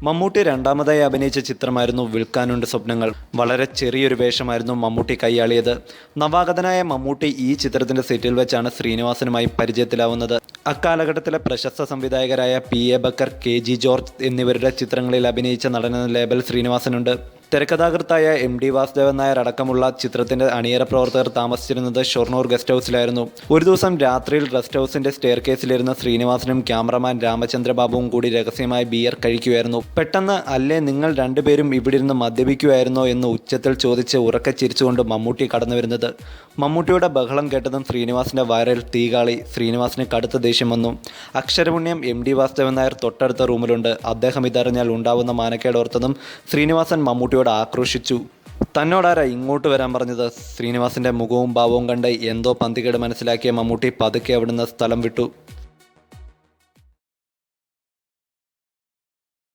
മമ്മൂട്ടി രണ്ടാമതായി അഭിനയിച്ച ചിത്രമായിരുന്നു വിൽക്കാനുണ്ട് സ്വപ്നങ്ങൾ. വളരെ ചെറിയൊരു വേഷമായിരുന്നു മമ്മൂട്ടി കൈയാളിയത്. നവാഗതനായ മമ്മൂട്ടി ഈ ചിത്രത്തിന്റെ സെറ്റിൽ വെച്ചാണ് ശ്രീനിവാസനുമായി പരിചയത്തിലാവുന്നത്. അക്കാലഘട്ടത്തിലെ പ്രശസ്ത സംവിധായകരായ PA ബക്കർ, KG ജോർജ് എന്നിവരുടെ ചിത്രങ്ങളിൽ അഭിനയിച്ച നടനെന്ന ലേബൽ ശ്രീനിവാസനുണ്ട്. തിരക്കഥാകൃത്തായ MD വാസുദേവൻ നായർ അടക്കമുള്ള ചിത്രത്തിന്റെ അണിയറ പ്രവർത്തകർ താമസിച്ചിരുന്നത് ഷൊർണൂർ ഗസ്റ്റ് ഹൗസിലായിരുന്നു. ഒരു ദിവസം രാത്രിയിൽ റെസ്റ്റ് ഹൗസിന്റെ സ്റ്റെയർ കേസിലിരുന്ന ശ്രീനിവാസനും ക്യാമറമാൻ രാമചന്ദ്രബാബുവും കൂടി രഹസ്യമായി ബിയർ കഴിക്കുകയായിരുന്നു. പെട്ടെന്ന് "അല്ലേ, നിങ്ങൾ രണ്ടുപേരും ഇവിടിരുന്ന് മദ്യപിക്കുകയായിരുന്നോ" എന്ന് ഉച്ചത്തിൽ ചോദിച്ച് ഉറക്കെ ചിരിച്ചുകൊണ്ട് മമ്മൂട്ടി കടന്നു വരുന്നത്. മമ്മൂട്ടിയുടെ ബഹളം കേട്ടതും ശ്രീനിവാസിന്റെ വയറിൽ തീകാളി. ശ്രീനിവാസിന് കടുത്ത ദേഷ്യം വന്നു. അക്ഷരപുണ്യം MD വാസുദേവൻ നായർ തൊട്ടടുത്ത റൂമിലുണ്ട്. അദ്ദേഹം ഇതറിഞ്ഞാൽ ഉണ്ടാവുന്ന മാനക്കേടോർത്തതും ശ്രീനിവാസൻ മമ്മൂട്ടിയോട് ആക്രോശിച്ചു. "തന്നോടാരാ ഇങ്ങോട്ട് വരാൻ പറഞ്ഞത്?" ശ്രീനിവാസിന്റെ മുഖവും ഭാവവും കണ്ട് എന്തോ പന്തികേട് മനസ്സിലാക്കിയ മമ്മൂട്ടി പതുക്കെ അവിടുന്ന് സ്ഥലം വിട്ടു.